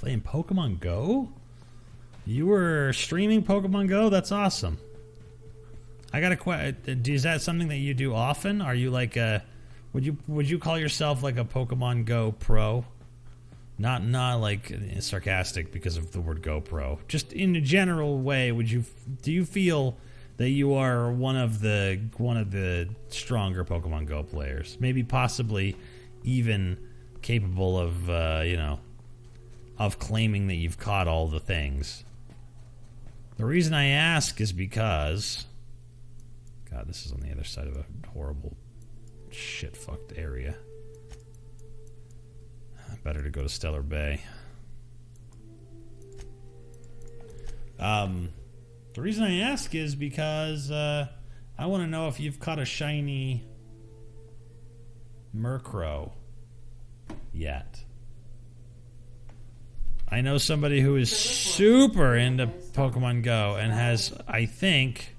Playing Pokemon Go? You were streaming Pokemon Go? That's awesome. I got a question. Is that something that you do often? Are you like a... Would you call yourself like a Pokemon Go pro? Not like sarcastic because of the word GoPro. Just in a general way, do you feel that you are one of the stronger Pokemon Go players? Maybe possibly even capable of of claiming that you've caught all the things. The reason I ask is because God, this is on the other side of a horrible shit fucked area. Better to go to Stellar Bay. The reason I ask is because I want to know if you've caught a shiny Murkrow yet. I know somebody who is super into Pokemon Go and has, I think,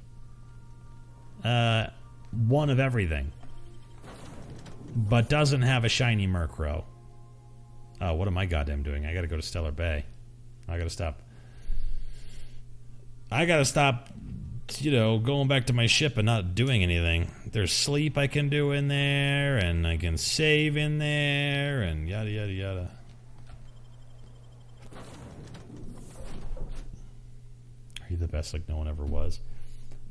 one of everything, but doesn't have a shiny Murkrow. Oh, what am I goddamn doing? I gotta go to Stellar Bay. I gotta stop, going back to my ship and not doing anything. There's sleep I can do in there, and I can save in there, and yada yada yada. Are you the best like no one ever was?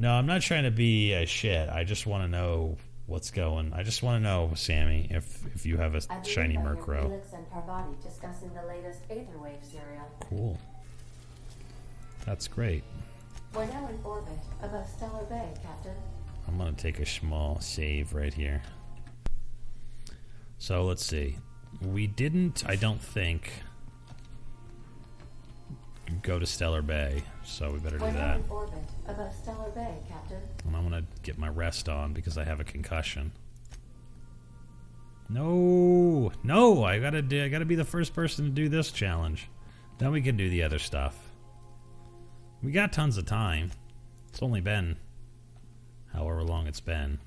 No, I'm not trying to be a shit. I just want to know what's going. I just want to know, Sammy, if you have a shiny Murkrow. Felix and Parvati discussing the latest Aetherwave serial. Cool. That's great. We're now in orbit above Stellar Bay, Captain. I'm going to take a small save right here. So, let's see. We didn't, I don't think, go to Stellar Bay, so we better do that. We're now in orbit above Stellar Bay, Captain. And I'm going to get my rest on because I have a concussion. No, I gotta be the first person to do this challenge. Then we can do the other stuff. We got tons of time. It's only been however long it's been.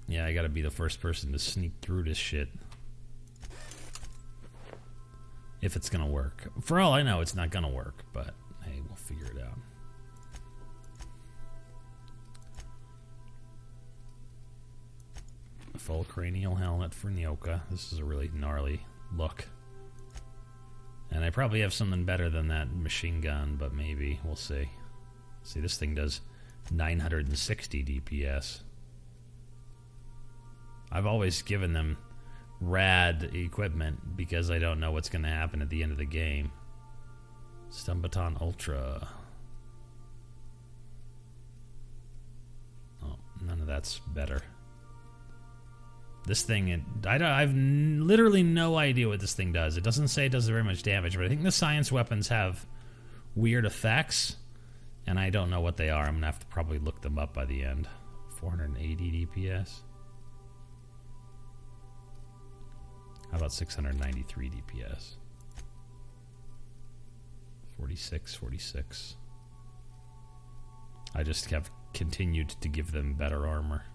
Yeah, I gotta be the first person to sneak through this shit. If it's gonna work. For all I know, it's not gonna work, but hey, we'll figure it out. A full cranial helmet for Nyoka. This is a really gnarly look. And I probably have something better than that machine gun, but maybe. We'll see. See, this thing does 960 DPS. I've always given them rad equipment because I don't know what's going to happen at the end of the game. Stumbaton Ultra. Oh, none of that's better. This thing, I've literally no idea what this thing does. It doesn't say it does very much damage, but I think the science weapons have weird effects, and I don't know what they are. I'm going to have to probably look them up by the end. 480 DPS. How about 693 DPS? 46. I just have continued to give them better armor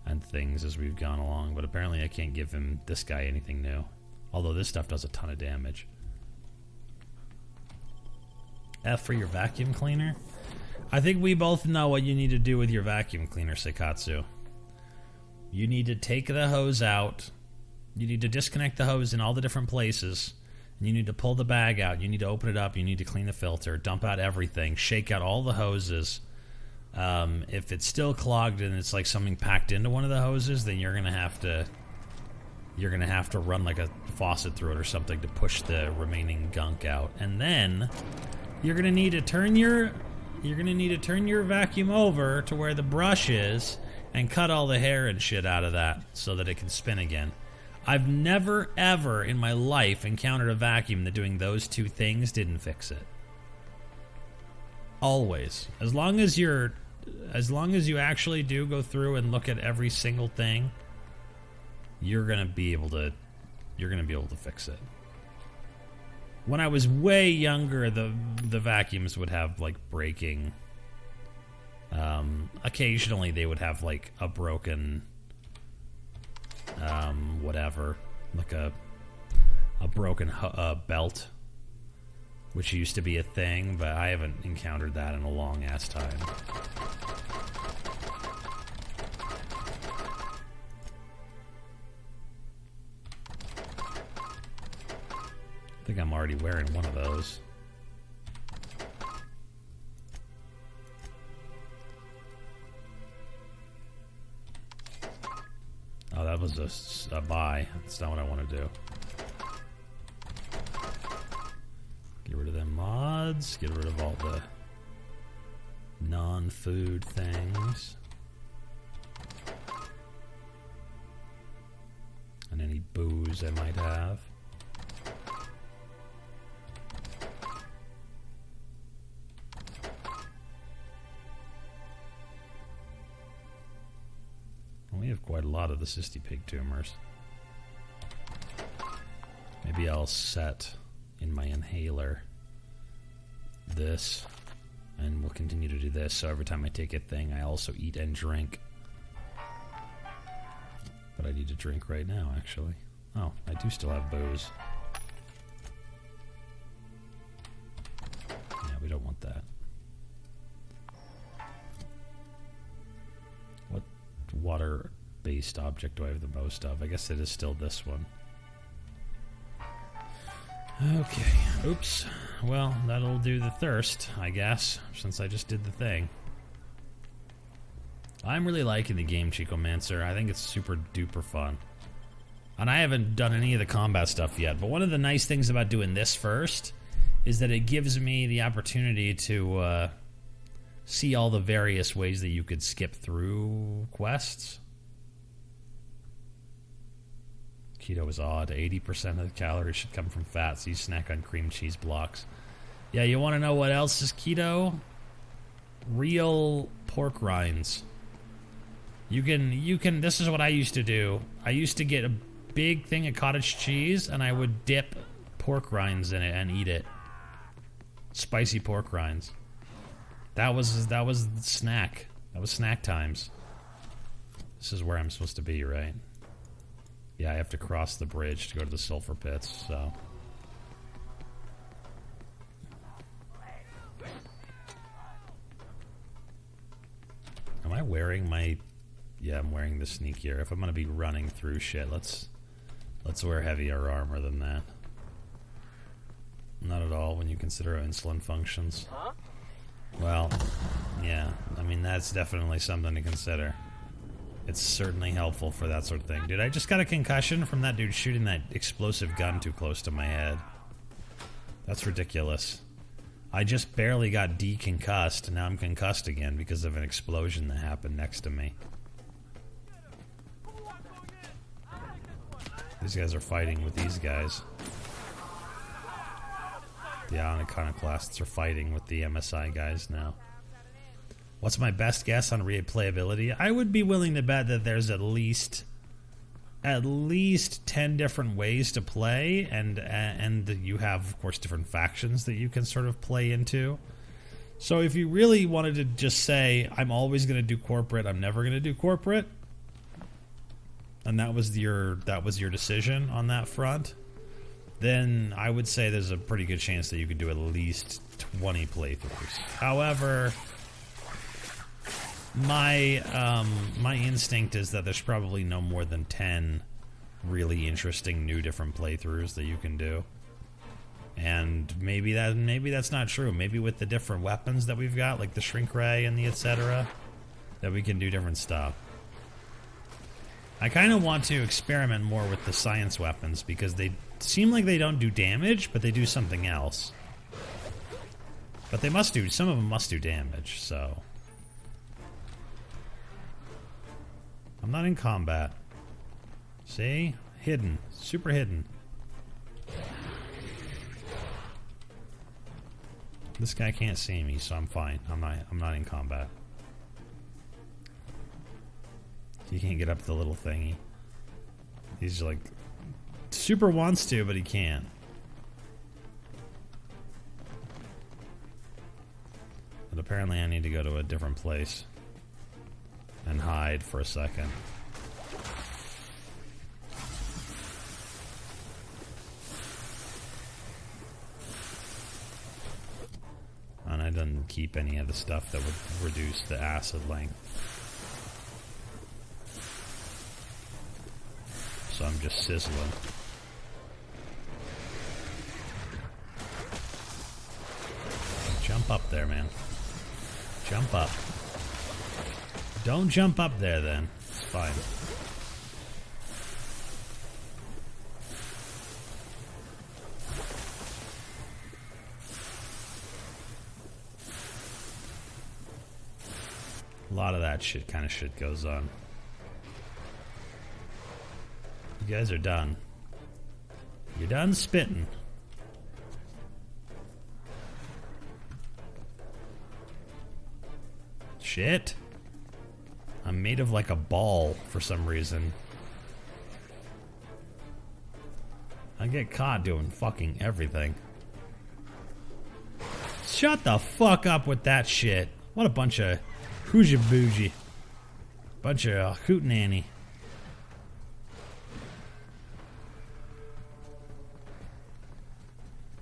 and things as we've gone along, but apparently I can't give him this guy anything new. Although this stuff does a ton of damage. F for your vacuum cleaner? I think we both know what you need to do with your vacuum cleaner, Seikatsu. You need to take the hose out. You need to disconnect the hose in all the different places. And you need to pull the bag out. You need to open it up. You need to clean the filter. Dump out everything. Shake out all the hoses. If it's still clogged and it's like something packed into one of the hoses, then you're gonna have to run like a faucet through it or something to push the remaining gunk out. And then you're gonna need to turn your vacuum over to where the brush is and cut all the hair and shit out of that so that it can spin again. I've never, ever in my life encountered a vacuum that doing those two things didn't fix it. Always. As long as you actually do go through and look at every single thing, you're gonna be able to fix it. When I was way younger, the vacuums would have like breaking Occasionally they would have like a broken whatever, like a broken belt, which used to be a thing, but I haven't encountered that in a long ass time. I think I'm already wearing one of those. Oh, that was a buy. That's not what I want to do. Get rid of them mods. Get rid of all the non-food things. And any booze I might have. We have quite a lot of the cysty pig tumors. Maybe I'll set in my inhaler this, and we'll continue to do this, so every time I take a thing I also eat and drink. But I need to drink right now, actually. Oh, I do still have booze. Yeah, we don't want that. What water-based object do I have the most of? I guess it is still this one. Okay. Oops. Well, that'll do the thirst, I guess, since I just did the thing. I'm really liking the game, Chicomancer. I think it's super duper fun. And I haven't done any of the combat stuff yet, but one of the nice things about doing this first is that it gives me the opportunity to see all the various ways that you could skip through quests. Keto is odd. 80% of the calories should come from fat, so you snack on cream cheese blocks. Yeah, you want to know what else is keto? Real pork rinds. You can, this is what I used to do. I used to get a big thing of cottage cheese, and I would dip pork rinds in it and eat it. Spicy pork rinds. That was the snack. That was snack times. This is where I'm supposed to be, right? Yeah, I have to cross the bridge to go to the sulfur pits, so. Am I wearing my... Yeah, I'm wearing the sneak gear. If I'm gonna be running through shit, let's wear heavier armor than that. Not at all when you consider how insulin functions. Huh? Well, yeah, I mean, that's definitely something to consider. It's certainly helpful for that sort of thing. Dude, I just got a concussion from that dude shooting that explosive gun too close to my head. That's ridiculous. I just barely got deconcussed, and now I'm concussed again because of an explosion that happened next to me. These guys are fighting with these guys. The iconoclasts are fighting with the MSI guys now. What's my best guess on replayability? I would be willing to bet that there's at least 10 different ways to play, and you have, of course, different factions that you can sort of play into. So if you really wanted to just say, I'm always going to do corporate, I'm never going to do corporate, and that was your decision on that front, then I would say there's a pretty good chance that you could do at least 20 playthroughs. However, my instinct is that there's probably no more than 10 really interesting new different playthroughs that you can do. And maybe that's not true. Maybe with the different weapons that we've got, like the shrink ray and the etc., that we can do different stuff. I kind of want to experiment more with the science weapons because they seem like they don't do damage, but they do something else. But they must do, some of them must do damage, so. I'm not in combat. See? Hidden. Super hidden. This guy can't see me, so I'm fine. I'm not in combat. He can't get up the little thingy. He's like... super wants to, but he can't. But apparently I need to go to a different place and hide for a second. And I didn't keep any of the stuff that would reduce the acid length. So I'm just sizzling. Jump up there, man. Jump up. Don't jump up there, then. It's fine. A lot of that kind of shit goes on. You guys are done. You're done spitting. Shit. I'm made of like a ball for some reason. I get caught doing fucking everything. Shut the fuck up with that shit. What a bunch of hooja bougie. Bunch of hootenanny.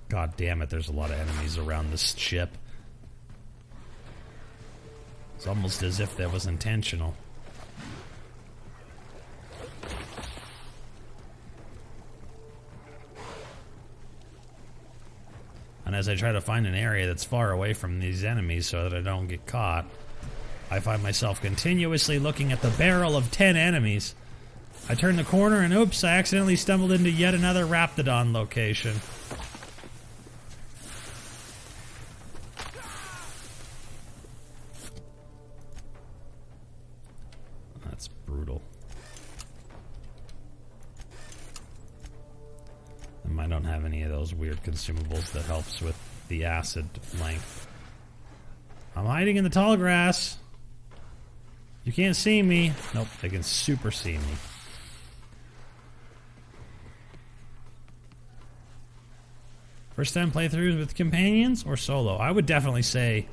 God damn it, there's a lot of enemies around this ship. It's almost as if that was intentional. And as I try to find an area that's far away from these enemies so that I don't get caught, I find myself continuously looking at the barrel of 10 enemies. I turn the corner and oops, I accidentally stumbled into yet another Raptidon location. That's brutal. And I don't have any of those weird consumables that helps with the acid length. I'm hiding in the tall grass. You can't see me. Nope, they can super see me. First time playthroughs with companions or solo? I would definitely say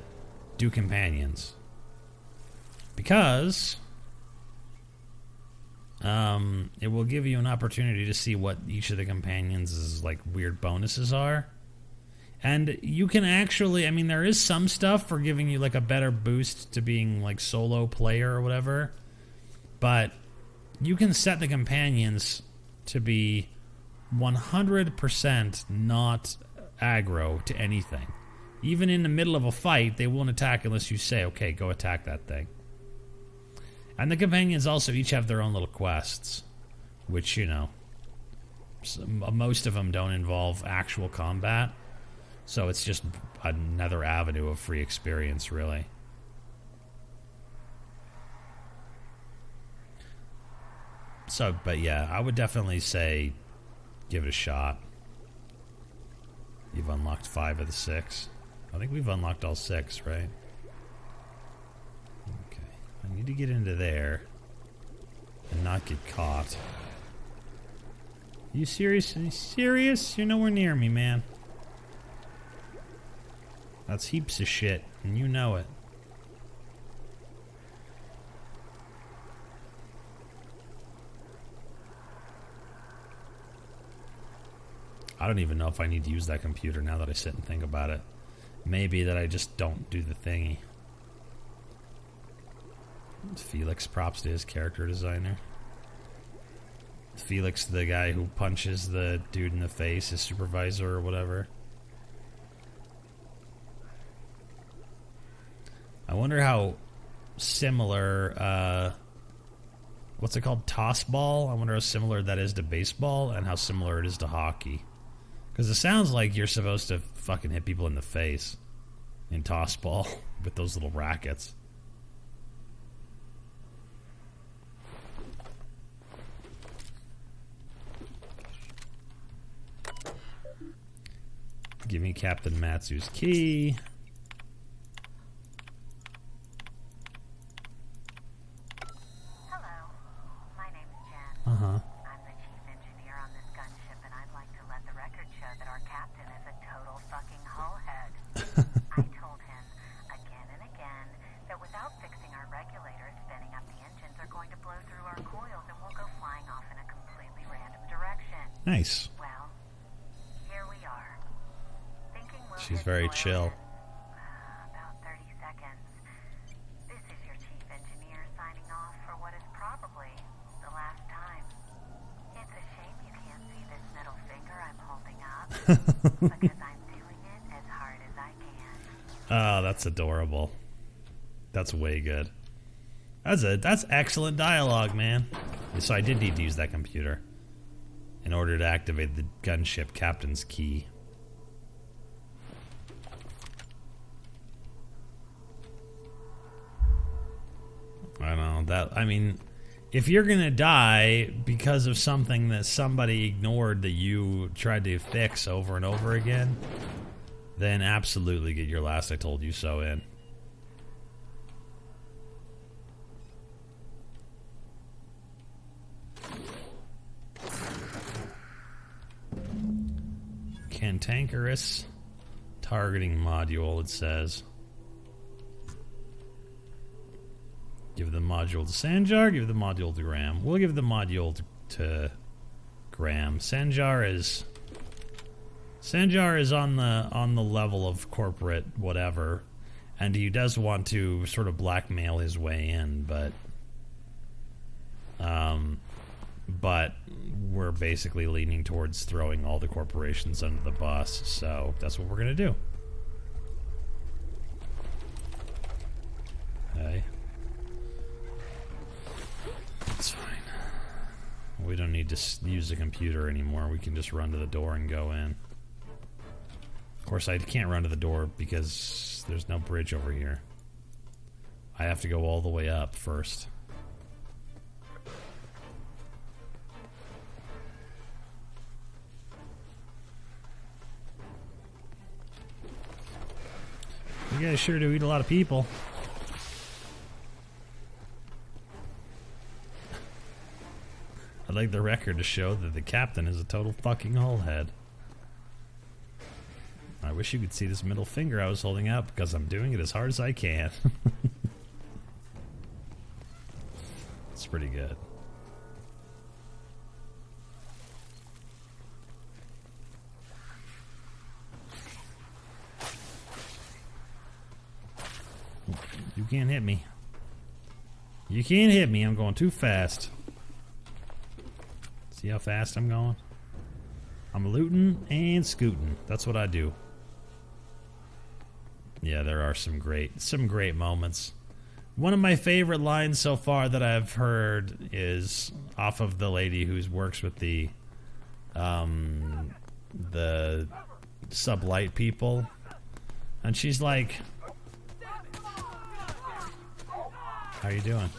do companions. Because it will give you an opportunity to see what each of the companions' like weird bonuses are. And you can actually, I mean, there is some stuff for giving you like a better boost to being like solo player or whatever. But you can set the companions to be 100% not aggro to anything. Even in the middle of a fight, they won't attack unless you say, okay, go attack that thing. And the companions also each have their own little quests, which, you know, most of them don't involve actual combat. So it's just another avenue of free experience, really. So, but yeah, I would definitely say give it a shot. You've unlocked 5 of the 6. I think we've unlocked all 6, right? Okay. I need to get into there and not get caught. You serious? Are you serious? You're nowhere near me, man. That's heaps of shit, and you know it. I don't even know if I need to use that computer now that I sit and think about it. Maybe that I just don't do the thingy. Felix, props to his character designer. Felix, the guy who punches the dude in the face, his supervisor or whatever. I wonder how similar, what's it called? Toss ball? I wonder how similar that is to baseball and how similar it is to hockey. Because it sounds like you're supposed to fucking hit people in the face in toss ball with those little rackets. Give me Captain Matsu's key. Uh-huh. I'm the chief engineer on this gunship, and I'd like to let the record show that our captain is a total fucking hullhead. I told him again and fixing our regulators, spinning up the engines are going to blow through our coils and we'll go flying off in a completely random direction. Nice. Well, here we are. Thinking we'll She's hit very oil chill. in, about 30 seconds. This is your chief engineer signing off for what is probably the last time. It's a shame you can't see this middle finger I'm holding up because I'm doing it as hard as I can. Oh, that's adorable. That's way good. That's excellent dialogue, man. So I did need to use that computer in order to activate the gunship captain's key. I know that. I mean, if you're gonna die because of something that somebody ignored that you tried to fix over and over again, then absolutely get your last I told you so in. Cantankerous targeting module, it says. Give the module to Sanjar, give the module to Graham. We'll give the module to Graham. Sanjar is on the level of corporate whatever, and he does want to sort of blackmail his way in, but we're basically leaning towards throwing all the corporations under the bus, so that's what we're gonna do. Okay. That's fine. We don't need to use the computer anymore. We can just run to the door and go in. Of course, I can't run to the door because there's no bridge over here. I have to go all the way up first. You guys sure do eat a lot of people. I'd like the record to show that the captain is a total fucking hullhead. I wish you could see this middle finger I was holding up because I'm doing it as hard as I can. It's pretty good. You can't hit me. You can't hit me. I'm going too fast. See how fast I'm going? I'm looting and scooting. That's what I do. Yeah, there are some great moments. One of my favorite lines so far that I've heard is off of the lady who works with the sublight people, and she's like, "How you doing?"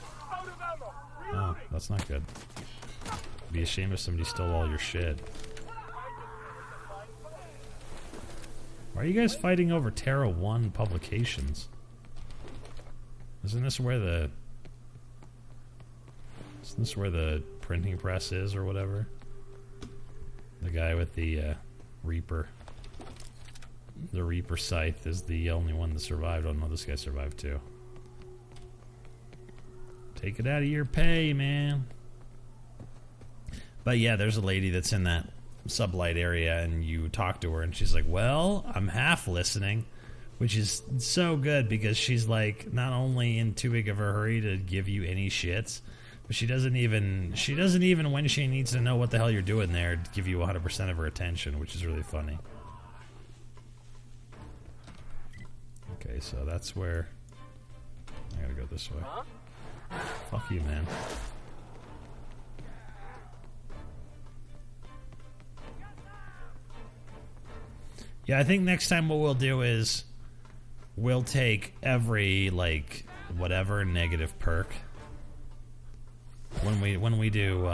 Oh, that's not good. Be ashamed if somebody stole all your shit. Why are you guys fighting over Terra 1 publications? Isn't this where the printing press is or whatever? The guy with the Reaper. The Reaper scythe is the only one that survived. Oh no, this guy survived too. Take it out of your pay, man. But yeah, there's a lady that's in that sublight area, and you talk to her, and she's like, "Well, I'm half listening," which is so good because she's like not only in too big of a hurry to give you any shits, but she doesn't even when she needs to know what the hell you're doing there give you 100% of her attention, which is really funny. Okay, so that's where I gotta go this way. Fuck you, man. Yeah, I think next time what we'll do is we'll take every like whatever negative perk when we do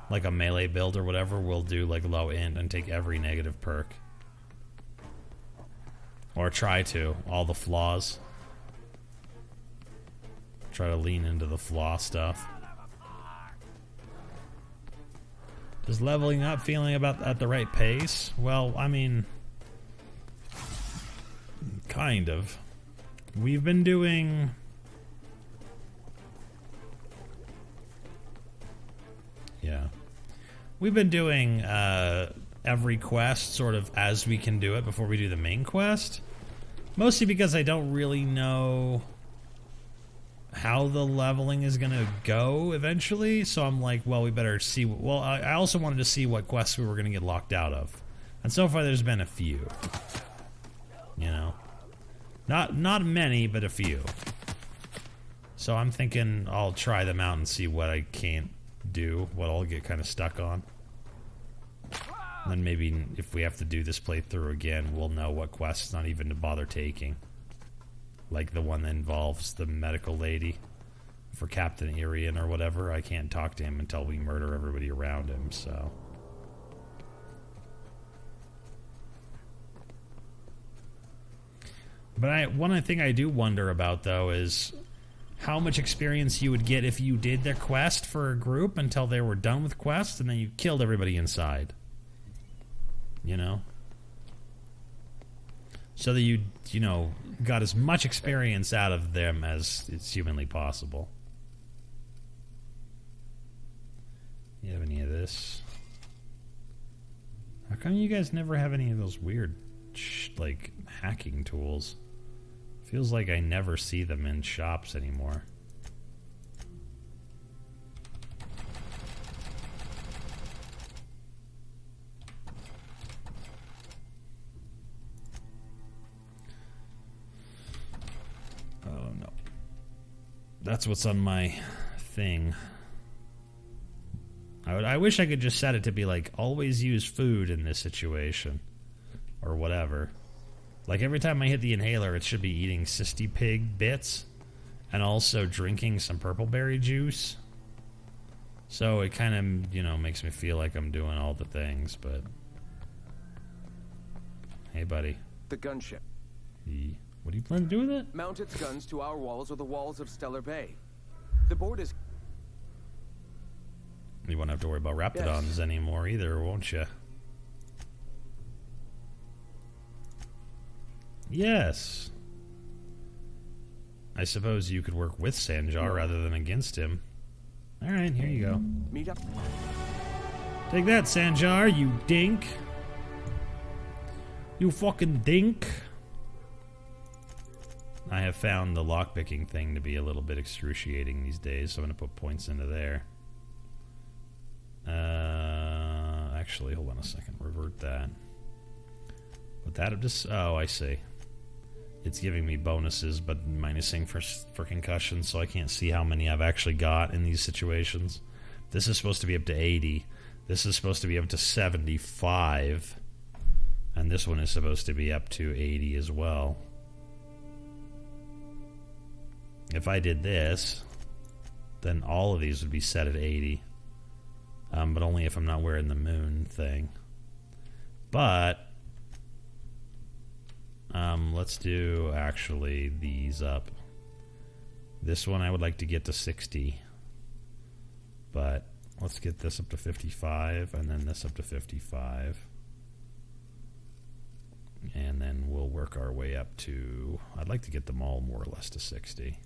like a melee build or whatever. We'll do like low int and take every negative perk, or try to all the flaws. Try to lean into the flaw stuff. Is leveling up feeling about at the right pace? Well, I mean, kind of. We've been doing... Yeah. We've been doing every quest sort of as we can do it before we do the main quest. Mostly because I don't really know how the leveling is going to go eventually. So I'm like, well, we better see... Well, I also wanted to see what quests we were going to get locked out of. And so far there's been a few. You know? Not many, but a few. So I'm thinking I'll try them out and see what I can't do, what I'll get kind of stuck on. And then maybe if we have to do this playthrough again, we'll know what quests not even to bother taking. Like the one that involves the medical lady for Captain Irian or whatever. I can't talk to him until we murder everybody around him, so... But one thing I do wonder about, though, is how much experience you would get if you did the quest for a group until they were done with quests, and then you killed everybody inside. You know? So that you know, got as much experience out of them as it's humanly possible. You have any of this? How come you guys never have any of those weird, like, hacking tools? Feels like I never see them in shops anymore. Oh no. That's what's on my thing. I wish I could just set it to be like, always use food in this situation. Or whatever. Like, every time I hit the inhaler, it should be eating Cysty Pig bits. And also drinking some purple berry juice. So it kind of, you know, makes me feel like I'm doing all the things, but... Hey, buddy. The gunship. What do you plan to do with it? Mount its guns to our walls or the walls of Stellar Bay. The board is... You won't have to worry about Raptidons anymore either, won't you? Yes. I suppose you could work with Sanjar rather than against him. Alright, here you go. Meet up. Take that, Sanjar, you dink. You fucking dink. I have found the lockpicking thing to be a little bit excruciating these days, so I'm going to put points into there. Actually, hold on a second. Revert that. Put that up to... Oh, I see. It's giving me bonuses, but minusing for concussion, so I can't see how many I've actually got in these situations. This is supposed to be up to 80. This is supposed to be up to 75. And this one is supposed to be up to 80 as well. If I did this, then all of these would be set at 80. But only if I'm not wearing the moon thing. But... let's do, actually, these up. This one I would like to get to 60. But let's get this up to 55, and then this up to 55. And then we'll work our way up to... I'd like to get them all more or less to 60.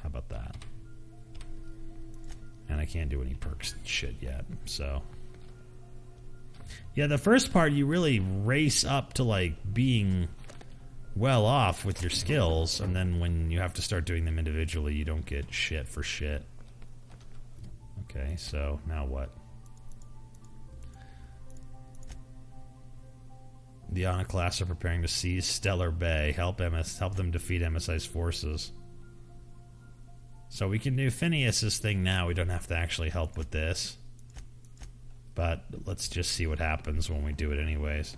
How about that? And I can't do any perks shit yet, so... Yeah, the first part you really race up to, like, being well off with your skills, and then when you have to start doing them individually, you don't get shit for shit. Okay, so now what? The Iconoclasts are preparing to seize Stellar Bay. Help them defeat MSI's forces. So we can do Phineas's thing now. We don't have to actually help with this. But let's just see what happens when we do it anyways.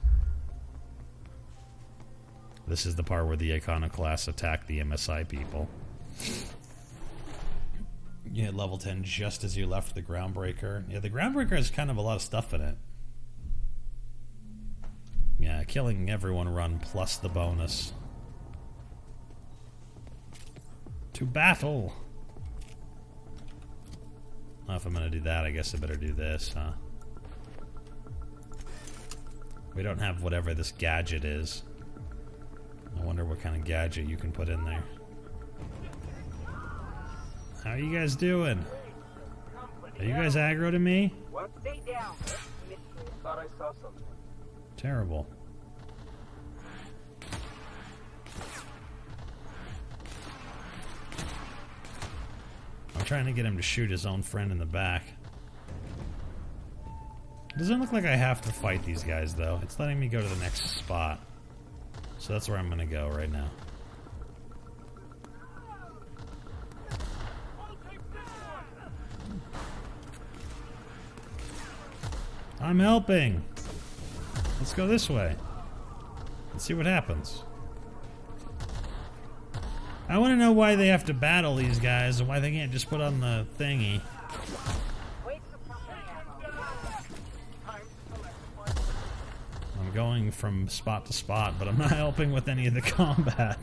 This is the part where the Iconoclasts attack the MSI people. You hit level 10 just as you left the Groundbreaker. Yeah, the Groundbreaker has kind of a lot of stuff in it. Yeah, killing everyone run plus the bonus. To battle! Well, if I'm gonna do that, I guess I better do this, huh? We don't have whatever this gadget is. I wonder what kind of gadget you can put in there. How are you guys doing? Are you guys aggro to me? What? Stay down. Thought I saw something. Terrible. I'm trying to get him to shoot his own friend in the back. It doesn't look like I have to fight these guys, though. It's letting me go to the next spot. So that's where I'm gonna go right now. I'm helping! Let's go this way. Let's see what happens. I want to know why they have to battle these guys and why they can't just put on the thingy. I'm going from spot to spot, but I'm not helping with any of the combat.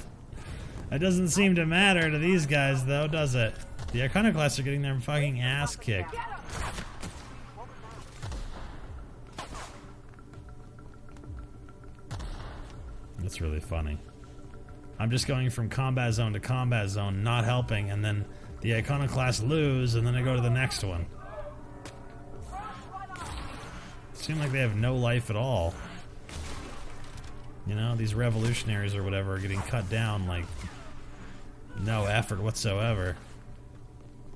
It doesn't seem to matter to these guys, though, does it? The Iconoclasts are getting their fucking ass kicked. That's really funny. I'm just going from combat zone to combat zone, not helping, and then the Iconoclasts lose, and then I go to the next one. Seem like they have no life at all. You know, these revolutionaries or whatever are getting cut down like no effort whatsoever.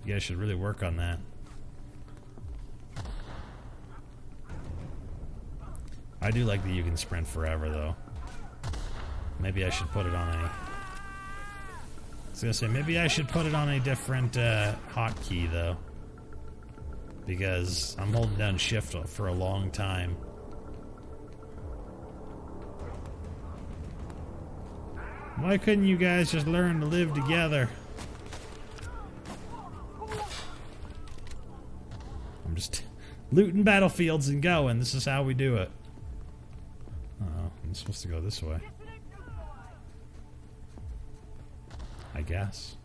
You guys should really work on that. I do like that you can sprint forever, though. Maybe I should put it on a... I was gonna say, maybe I should put it on a different hotkey, though. Because I'm holding down shift for a long time. Why couldn't you guys just learn to live together? I'm just looting battlefields and going. This is how we do it. Uh-oh, I'm supposed to go this way. I guess.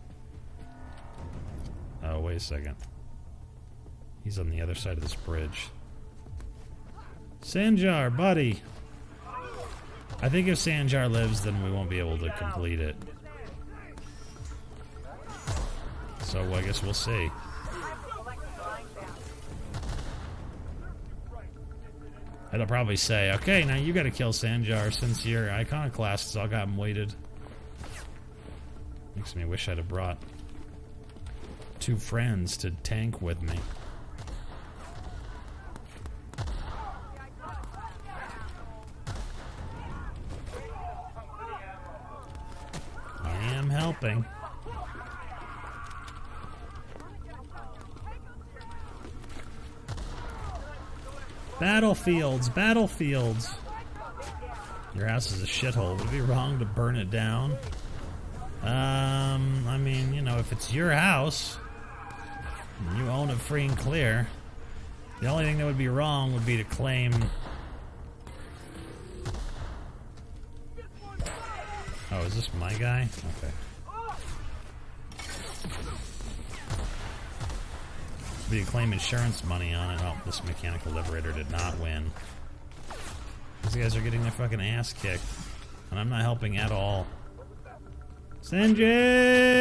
Oh, wait a second. He's on the other side of this bridge. Sanjar, buddy! I think if Sanjar lives, then we won't be able to complete it. So I guess we'll see. I'll probably say, okay, now you gotta kill Sanjar since your Iconoclasts all got him weighted. Makes me wish I'd have brought 2 friends to tank with me. I am helping. Battlefields, battlefields. Your house is a shithole. Would it be wrong to burn it down? I mean, you know, if it's your house, and you own it free and clear, the only thing that would be wrong would be to claim... Oh, is this my guy? Okay. Be to claim insurance money on it. Oh, this mechanical liberator did not win. These guys are getting their fucking ass kicked. And I'm not helping at all. Sanjay!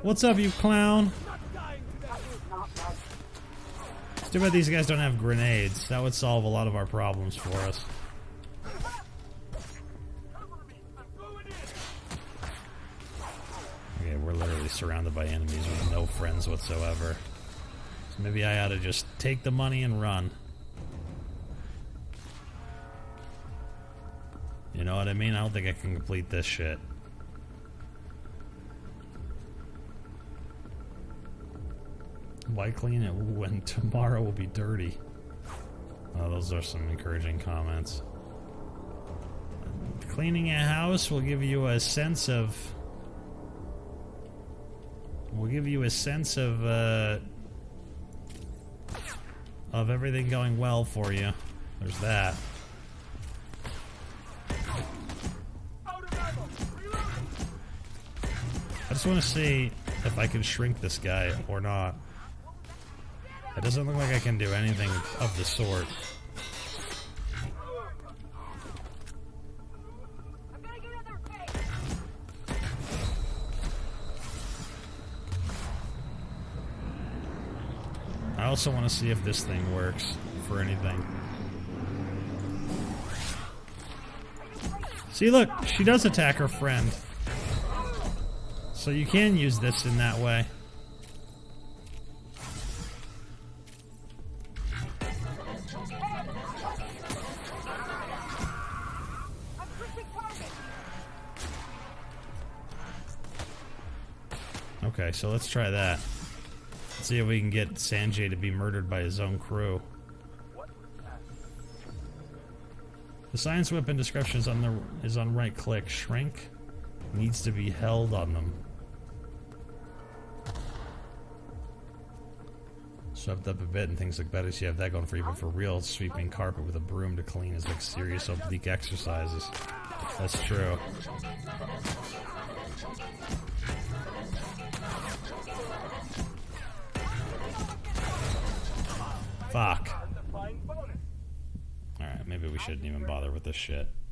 What's up, you clown? It's too bad these guys don't have grenades. That would solve a lot of our problems for us. Okay, we're literally surrounded by enemies with no friends whatsoever. So maybe I ought to just take the money and run. You know what I mean? I don't think I can complete this shit. Why clean it when tomorrow will be dirty? Oh, those are some encouraging comments. Cleaning a house will give you a sense of... of everything going well for you. There's that. I just want to see if I can shrink this guy or not. It doesn't look like I can do anything of the sort. also want to see if this thing works for anything. See, look, she does attack her friend. So you can use this in that way. Okay, so let's try that. Let's see if we can get Sanjay to be murdered by his own crew. The science weapon description is on right click. Shrink needs to be held on them. Swept up a bit and things look better, so you have that going for you, but for real, sweeping carpet with a broom to clean is like serious oblique exercises. That's true. Fuck. Alright, maybe we shouldn't even bother with this shit.